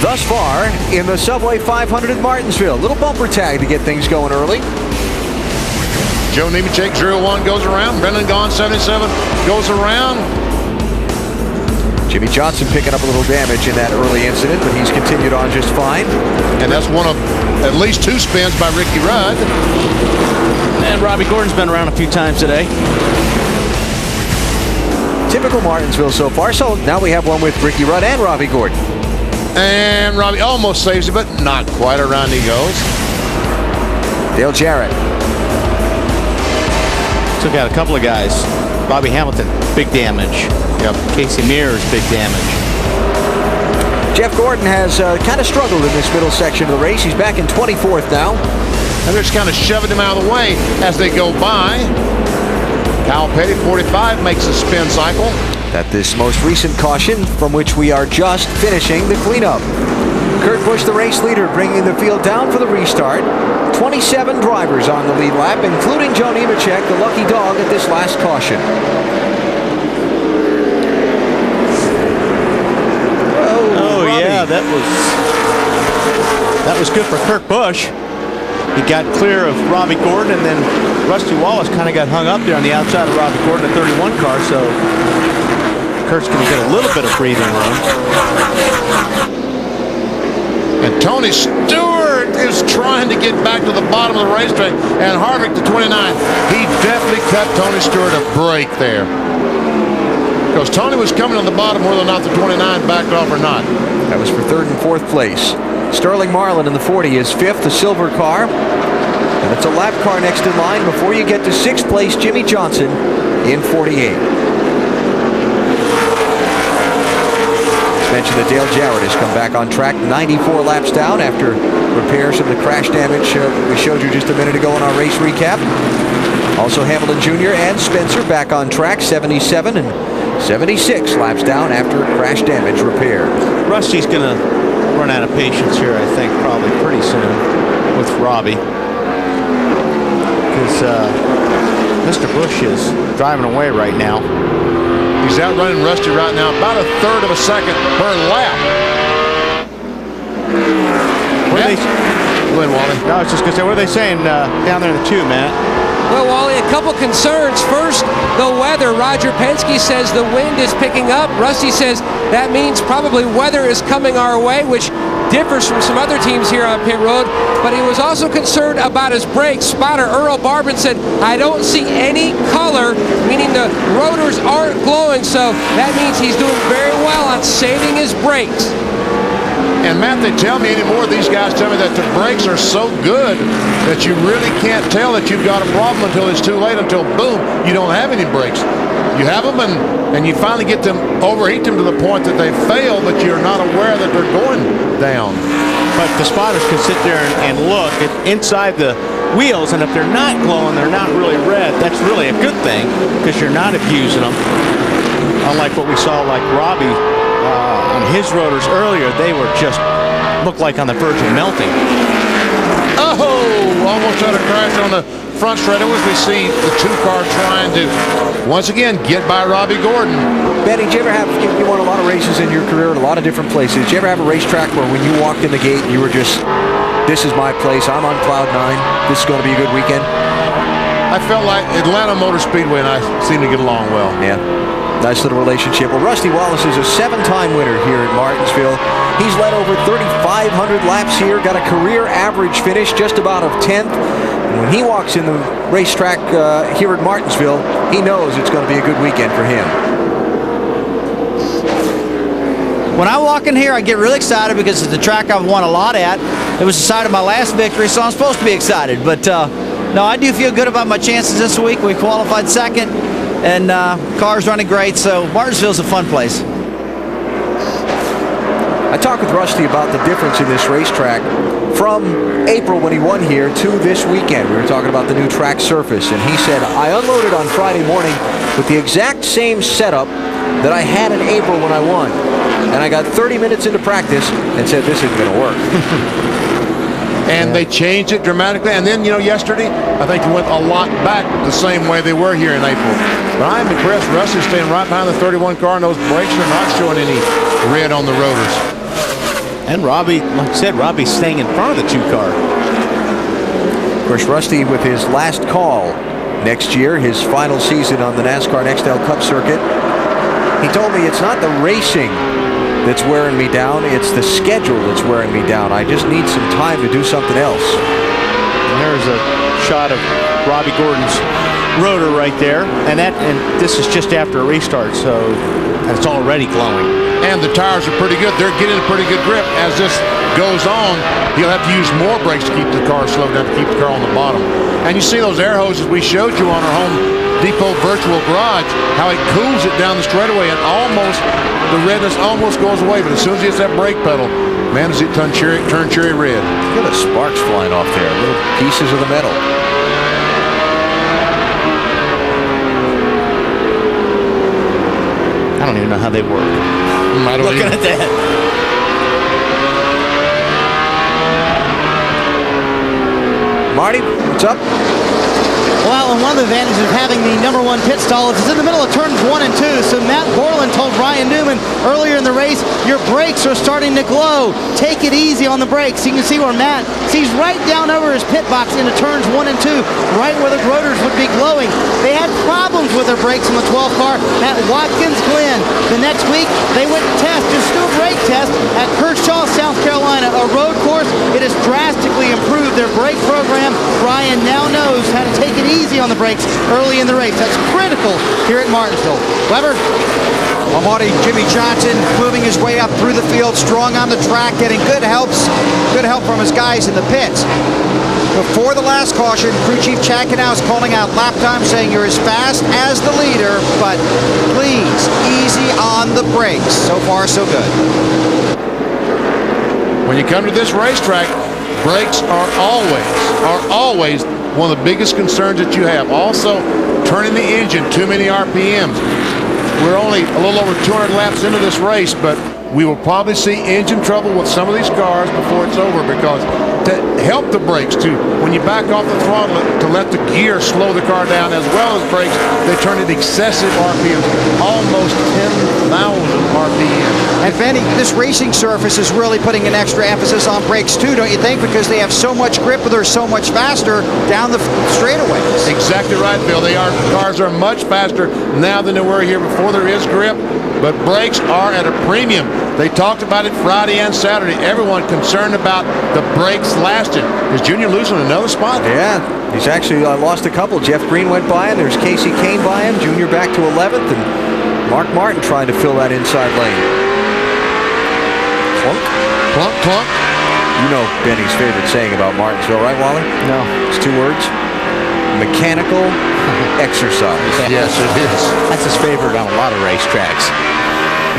thus far in the Subway 500 at Martinsville. Little bumper tag to get things going early. Joe Nemechek, 0-1 goes around. Brendan Gaughan, 77, goes around. Jimmy Johnson picking up a little damage in that early incident, but he's continued on just fine. And that's one of at least 2 spins by Ricky Rudd. And Robbie Gordon's been around a few times today. Typical Martinsville so far. So now we have one with Ricky Rudd and Robbie Gordon. And Robbie almost saves it, but not quite. Around he goes. Dale Jarrett. Took out a couple of guys. Bobby Hamilton, big damage. Yep. Casey Mears, big damage. Jeff Gordon has kind of struggled in this middle section of the race. He's back in 24th now. And they're just kind of shoving him out of the way as they go by. Kyle Petty, 45, makes a spin cycle. At this most recent caution, from which we are just finishing the cleanup. Kurt Busch, the race leader, bringing the field down for the restart. 27 drivers on the lead lap, including Joe Nemechek, the lucky dog at this last caution. Oh yeah, that was good for Kurt Busch. He got clear of Robbie Gordon, and then Rusty Wallace kind of got hung up there on the outside of Robbie Gordon, the 31 car, so Kurt's going to get a little bit of breathing room. And Tony Stewart is trying to get back to the bottom of the racetrack, and Harvick to 29. He definitely cut Tony Stewart a break there, because Tony was coming on the bottom whether or not the 29 backed off or not. That was for 3rd and 4th place. Sterling Marlin in the 40 is 5th, the silver car. And it's a lap car next in line before you get to 6th place, Jimmy Johnson in 48. Mentioned that Dale Jarrett has come back on track 94 laps down after repairs of the crash damage we showed you just a minute ago in our race recap. Also Hamilton Jr. and Spencer back on track 77 and 76 laps down after crash damage repair. Rusty's going to run out of patience here, I think, probably pretty soon with Robbie, because Mr. Busch is driving away right now. He's outrunning Rusty right now, about a 1/3 of a second per lap. Go ahead, Wally. No, I was just going to say, what are they saying down there in the 2, Matt? Well, Wally, a couple concerns. First, the weather. Roger Penske says the wind is picking up. Rusty says that means probably weather is coming our way, which differs from some other teams here on pit road. But he was also concerned about his brakes. Spotter Earl Barbin said, I don't see any color, meaning the rotors aren't glowing, so that means he's doing very well on saving his brakes. And Matt, they tell me anymore, these guys tell me that the brakes are so good that you really can't tell that you've got a problem until it's too late, until boom, you don't have any brakes. You have them and you finally get them, overheat them to the point that they fail, but you're not aware that they're going down. But the spotters can sit there and look at inside the wheels, and if they're not glowing, they're not really red, that's really a good thing, because you're not abusing them. Unlike what we saw like Robbie on his rotors earlier, they were just looked like on the verge of melting. Oh, almost had a crash on the front straight. As we see the 2 car trying to once again get by Robbie Gordon. Benny, did you ever have, you won a lot of races in your career at a lot of different places. Did you ever have a racetrack where when you walked in the gate you were just, this is my place, I'm on cloud 9, this is going to be a good weekend? I felt like Atlanta Motor Speedway and I seemed to get along well. Yeah. Nice little relationship. Well, Rusty Wallace is a 7-time winner here at Martinsville. He's led over 3,500 laps here, got a career average finish just about of 10th. And when he walks in the racetrack here at Martinsville, he knows it's going to be a good weekend for him. When I walk in here, I get really excited because it's the track I've won a lot at. It was the site of my last victory, so I'm supposed to be excited. But no, I do feel good about my chances this week. We qualified 2nd. And car's running great, so Martinsville's a fun place. I talked with Rusty about the difference in this racetrack from April when he won here to this weekend. We were talking about the new track surface, and he said, I unloaded on Friday morning with the exact same setup that I had in April when I won. And I got 30 minutes into practice and said, this isn't going to work. And they changed it dramatically. And then, you know, yesterday, I think they went a lot back the same way they were here in April. But I'm impressed. Rusty's staying right behind the 31 car, and those brakes are not showing any red on the rotors. And Robbie, like I said, Robbie's staying in front of the 2-car. Of course, Rusty with his last call next year, his final season on the NASCAR Nextel Cup circuit. He told me it's not the racing that's wearing me down, it's the schedule that's wearing me down. I just need some time to do something else. And there's a shot of Robbie Gordon's rotor right there, and this is just after a restart, so it's already glowing. And the tires are pretty good. They're getting a pretty good grip. As this goes on, he'll have to use more brakes to keep the car slowed down, to keep the car on the bottom. And you see those air hoses we showed you on our Home Depot virtual garage, how it cools it down the straightaway, and the redness almost goes away. But as soon as he hits that brake pedal, man, does it turn cherry red. Look at the sparks flying off there, little pieces of the metal. I don't even know how they work. Looking at that. Marty, what's up? Well, and one of the advantages of having the #1 pit stall is it's in the middle of turns 1 and 2. So Matt Borland told Ryan Newman earlier in the race, your brakes are starting to glow. Take it easy on the brakes. You can see where Matt sees right down over his pit box into turns 1 and 2, right where the rotors would be glowing. They had problems with their brakes on the 12 car at Watkins Glen. The next week, they went to test, just do a brake test at Kershaw, South Carolina, a road course. It has drastically improved their brake program. Ryan now knows how to take it easy on the brakes early in the race. That's critical here at Martinsville. Weber? Well, Marty, Jimmy Johnson moving his way up through the field, strong on the track, getting good help from his guys in the pits. Before the last caution, crew chief Chakanow is calling out lap time, saying you're as fast as the leader, but please, easy on the brakes. So far, so good. When you come to this racetrack, brakes are always one of the biggest concerns that you have. Also, turning the engine too many RPMs. We're only a little over 200 laps into this race, but we will probably see engine trouble with some of these cars before it's over, because to help the brakes too, when you back off the throttle to let the gear slow the car down as well as brakes, they turn it excessive RPMs, almost 10,000 RPMs. And Benny, this racing surface is really putting an extra emphasis on brakes too, don't you think? Because they have so much grip, they're so much faster down the straightaways. Exactly right, Bill. The cars are much faster now than they were here before there is grip, but brakes are at a premium. They talked about it Friday and Saturday. Everyone concerned about the brakes lasting. Is Junior losing another spot? Yeah, he's actually lost a couple. Jeff Green went by him. There's Casey Kane by him. Junior back to 11th, and Mark Martin trying to fill that inside lane. Clunk. Clunk, clunk. You know Benny's favorite saying about Martinsville, right, Wally? No. It's 2 words. Mechanical exercise. Yes, it is. That's his favorite on a lot of racetracks.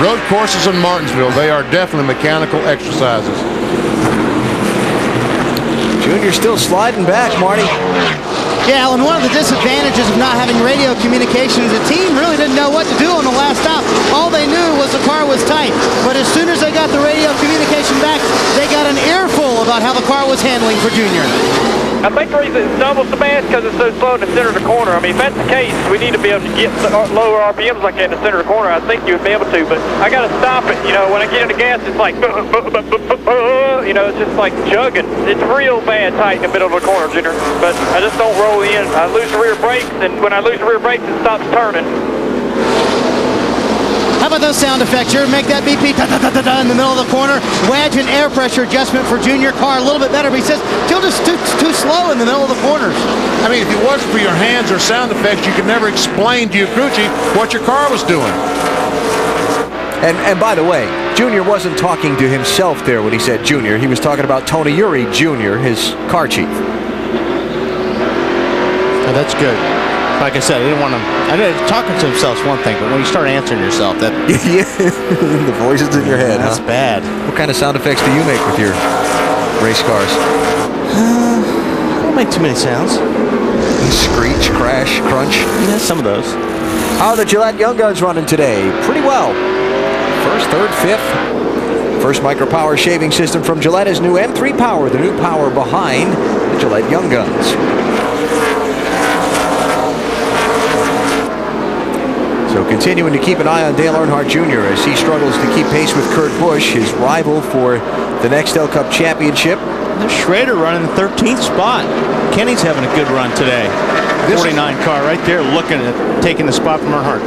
Road courses in Martinsville, they are definitely mechanical exercises. Junior still sliding back, Marty. Yeah, and one of the disadvantages of not having radio communication is the team really didn't know what to do on the last stop. All they knew was the car was tight. But as soon as they got the radio communication back, they got an earful about how the car was handling for Junior. I think the reason it's almost so bad is because it's so slow in the center of the corner. I mean, if that's the case, we need to be able to get lower RPMs like that in the center of the corner. I think you would be able to, but I got to stop it. You know, when I get into gas, it's like, you know, it's just like chugging. It's real bad tight in the middle of the corner, Junior. But I just don't roll in. I lose the rear brakes, and when I lose the rear brakes, it stops turning. How about those sound effects? You make that BP in the middle of the corner. Wedge and air pressure adjustment for Junior. Car a little bit better, but he says still just too slow in the middle of the corners. I mean, if it wasn't for your hands or sound effects, you could never explain to your crew chief what your car was doing. And by the way, Junior wasn't talking to himself there when he said Junior. He was talking about Tony Uri Jr., his car chief. Oh, that's good. Like I said, I didn't want to. Talking to himself is one thing, but when you start answering yourself, that Yeah, the voices in your head. that's bad. What kind of sound effects do you make with your race cars? I don't make too many sounds. Screech, crash, crunch. Yeah, some of those. How are the Gillette Young Guns running today? Pretty well. First, third, fifth. First micro power shaving system from Gillette is new M3 Power, the new power behind the Gillette Young Guns. So continuing to keep an eye on Dale Earnhardt Jr. as he struggles to keep pace with Kurt Busch, his rival for the Nextel Cup Championship. There's Schrader running the 13th spot. Kenny's having a good run today. 49 car right there looking at taking the spot from Earnhardt.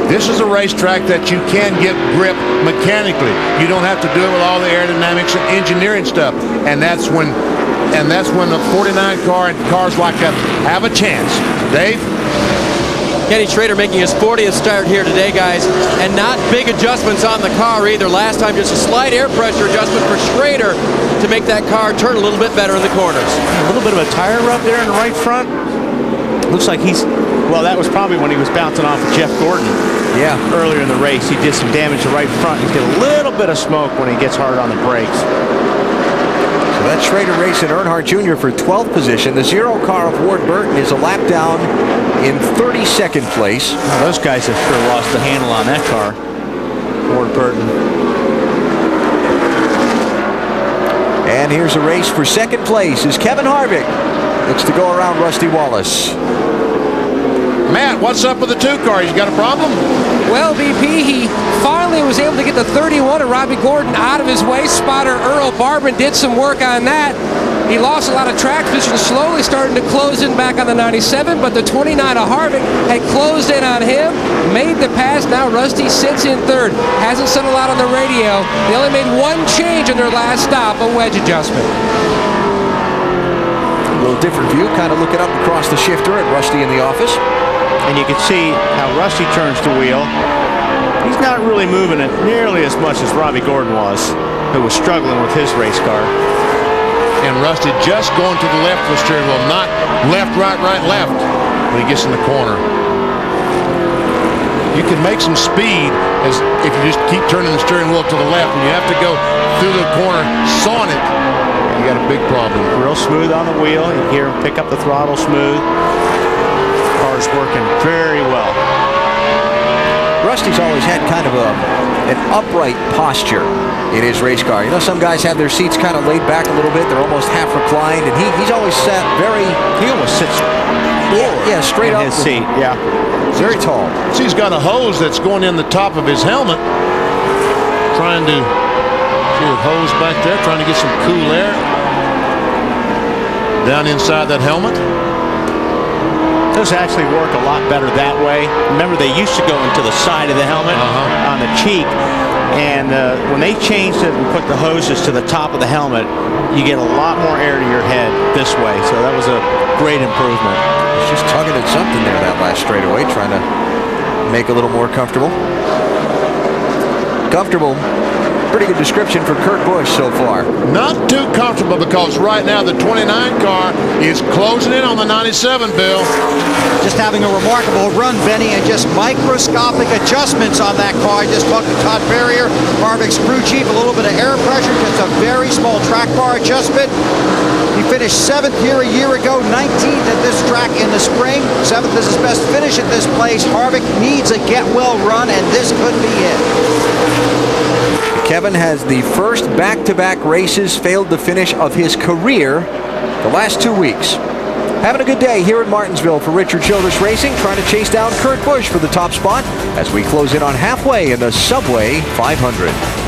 This is a racetrack that you can get grip mechanically. You don't have to do it with all the aerodynamics and engineering stuff. And that's when the 49 car and cars like that have a chance. Dave? Kenny Schrader making his 40th start here today, guys, and not big adjustments on the car either. Last time, just a slight air pressure adjustment for Schrader to make that car turn a little bit better in the corners. A little bit of a tire rub there in the right front. Looks like well, that was probably when he was bouncing off of Jeff Gordon. Yeah. Earlier in the race, he did some damage to the right front. He's got a little bit of smoke when he gets hard on the brakes. So that's Schrader racing Earnhardt Jr. for 12th position. The 0 car of Ward Burton is a lap down in 32nd place. Well, those guys have sure lost the handle on that car. Ward Burton. And here's a race for 2nd place is Kevin Harvick. Looks to go around Rusty Wallace. Matt, what's up with the 2 car? You got a problem? Well, BP, he finally was able to get the 31 of Robbie Gordon out of his way. Spotter Earl Barban did some work on that. He lost a lot of track position, slowly starting to close in back on the 97, but the 29 of Harvick had closed in on him, made the pass. Now Rusty sits in 3rd. Hasn't said a lot on the radio. They only made one change in their last stop, a wedge adjustment. A little different view, kind of looking up across the shifter at Rusty in the office. And you can see how Rusty turns the wheel. He's not really moving it nearly as much as Robbie Gordon was, who was struggling with his race car. And Rusty just going to the left with the steering wheel, not left, right, left when he gets in the corner. You can make some speed as if you just keep turning the steering wheel to the left. When you have to go through the corner, sawing it, you got a big problem. Real smooth on the wheel. You hear him pick up the throttle smooth. Car's working very well. Rusty's always had kind of an upright posture in his race car. You know, some guys have their seats kind of laid back a little bit. They're almost half reclined, and he's always sat very... He almost sits forward. Yeah, straight up. In his seat, yeah. Very tall. See, he's got a hose that's going in the top of his helmet. Trying to see the hose back there, trying to get some cool air down inside that helmet. Those actually work a lot better that way. Remember, they used to go into the side of the helmet on the cheek, and when they changed it and put the hoses to the top of the helmet, you get a lot more air to your head this way. So that was a great improvement. He's just tugging at something there that last straightaway, trying to make a little more comfortable. Comfortable. Pretty good description for Kurt Busch so far. Not too comfortable because right now the 29 car is closing in on the 97, Bill. Just having a remarkable run, Benny, and just microscopic adjustments on that car. I just talked to Todd Ferrier, Harvick's crew chief, a little bit of air pressure, just a very small track bar adjustment. He finished 7th here a year ago, 19th at this track in the spring. 7th is his best finish at this place. Harvick needs a get-well run, and this could be it. Kevin has the first back-to-back races failed to finish of his career the last 2 weeks. Having a good day here at Martinsville for Richard Childress Racing, trying to chase down Kurt Busch for the top spot as we close in on halfway in the Subway 500.